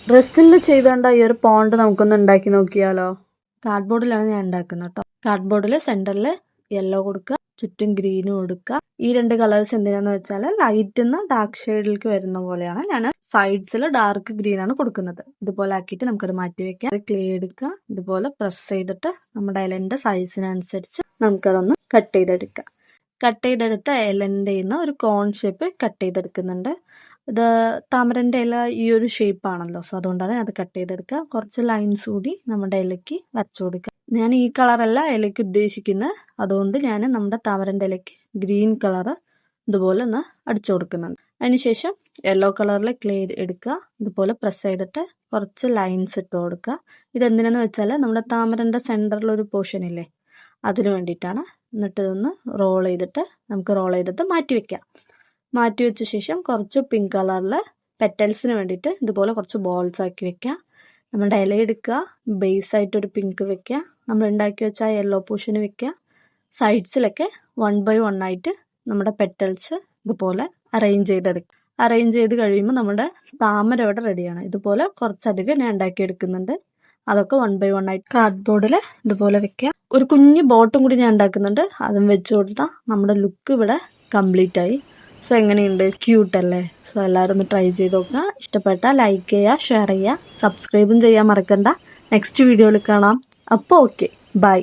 ഡ്രസ്സിൽ ചെയ്തോണ്ട ഈ ഒരു പോണ്ട് നമുക്കൊന്ന് ഉണ്ടാക്കി നോക്കിയാലോ? കാർഡ്ബോർഡിലാണ് ഞാൻ ഉണ്ടാക്കുന്നത് കേട്ടോ. കാർഡ്ബോർഡിൽ സെന്ററിൽ യെല്ലോ കൊടുക്കുക, ചുറ്റും ഗ്രീനും കൊടുക്കുക. ഈ രണ്ട് കളേഴ്സ് എന്തിനാന്ന് വെച്ചാൽ ലൈറ്റ് നിന്ന് ഡാർക്ക് ഷെയ്ഡിലേക്ക് വരുന്ന പോലെയാണ്. ഞാൻ സൈഡ്സിൽ ഡാർക്ക് ഗ്രീൻ ആണ് കൊടുക്കുന്നത്. ഇതുപോലെ ആക്കിയിട്ട് നമുക്കത് മാറ്റി വെക്കാം. ക്ലേ എടുക്കുക, ഇതുപോലെ പ്രസ് ചെയ്തിട്ട് നമ്മുടെ ഇലന്റെ സൈസിനനുസരിച്ച് നമുക്കതൊന്ന് കട്ട് ചെയ്തെടുക്കാം. കട്ട് ചെയ്തെടുത്ത ഇലന്റെ ഒരു കോൺ ഷേപ്പ് കട്ട് ചെയ്തെടുക്കുന്നുണ്ട്. ഇത് താമരന്റെ ഇല ഈ ഒരു ഷേപ്പ് ആണല്ലോ, സോ അതുകൊണ്ടാണ് അത് കട്ട് ചെയ്തെടുക്കുക. കുറച്ച് ലൈൻസ് കൂടി നമ്മുടെ ഇലയ്ക്ക് വരച്ചു കൊടുക്കുക. ഞാൻ ഈ കളറല്ല ഇലയ്ക്ക് ഉദ്ദേശിക്കുന്നത്, അതുകൊണ്ട് ഞാൻ നമ്മുടെ താമരന്റെ ഇലയ്ക്ക് ഗ്രീൻ കളർ ഇതുപോലെ ഒന്ന് അടിച്ചു കൊടുക്കുന്നുണ്ട്. അതിനുശേഷം യെല്ലോ കളറിൽ ക്ലേ എടുക്കുക, ഇതുപോലെ പ്രസ് ചെയ്തിട്ട് കുറച്ച് ലൈൻസ് ഇട്ട് കൊടുക്കുക. ഇതെന്തിനാന്ന് വെച്ചാൽ നമ്മുടെ താമരന്റെ സെന്ററിൽ ഒരു പോർഷൻ ഇല്ലേ, അതിനു വേണ്ടിയിട്ടാണ്. എന്നിട്ട് ഇതൊന്ന് റോൾ ചെയ്തിട്ട് മാറ്റി വെക്കാം. മാറ്റി വെച്ച ശേഷം കുറച്ച് പിങ്ക് കളറിൽ പെറ്റൽസിന് വേണ്ടിയിട്ട് ഇതുപോലെ കുറച്ച് ബോൾസ് ആക്കി വെക്കുക. നമ്മുടെ ഇല എടുക്കുക, ബേസ് ആയിട്ട് ഒരു പിങ്ക് വെക്കുക, നമ്മൾ ഉണ്ടാക്കി വെച്ച ആ യെല്ലോ പോർഷൻ വെക്കുക. സൈഡ്സിലൊക്കെ 1 by 1 ആയിട്ട് നമ്മുടെ പെറ്റൽസ് ഇതുപോലെ അറേഞ്ച് ചെയ്ത് കഴിയുമ്പോൾ നമ്മുടെ താമര ഇവിടെ റെഡിയാണ്. ഇതുപോലെ കുറച്ചധികം ഞാൻ ഉണ്ടാക്കിയെടുക്കുന്നുണ്ട്. അതൊക്കെ 1 by 1 ആയിട്ട് കാർഡ്ബോർഡിൽ ഇതുപോലെ വെക്കുക. ഒരു കുഞ്ഞു ബോട്ടും കൂടി ഞാൻ ഉണ്ടാക്കുന്നുണ്ട്, അതും വെച്ച് കൊടുത്താൽ നമ്മുടെ ലുക്ക് ഇവിടെ കംപ്ലീറ്റ് ആയി. സോ എങ്ങനെയുണ്ട്? ക്യൂട്ട് അല്ലേ? സോ എല്ലാവരും ഒന്ന് ട്രൈ ചെയ്ത് നോക്കുക. ഇഷ്ടപ്പെട്ടാൽ ലൈക്ക് ചെയ്യുക, ഷെയർ ചെയ്യുക, സബ്സ്ക്രൈബും ചെയ്യാൻ മറക്കണ്ട. നെക്സ്റ്റ് വീഡിയോയിൽ കാണാം. അപ്പോൾ ഓക്കെ, ബൈ.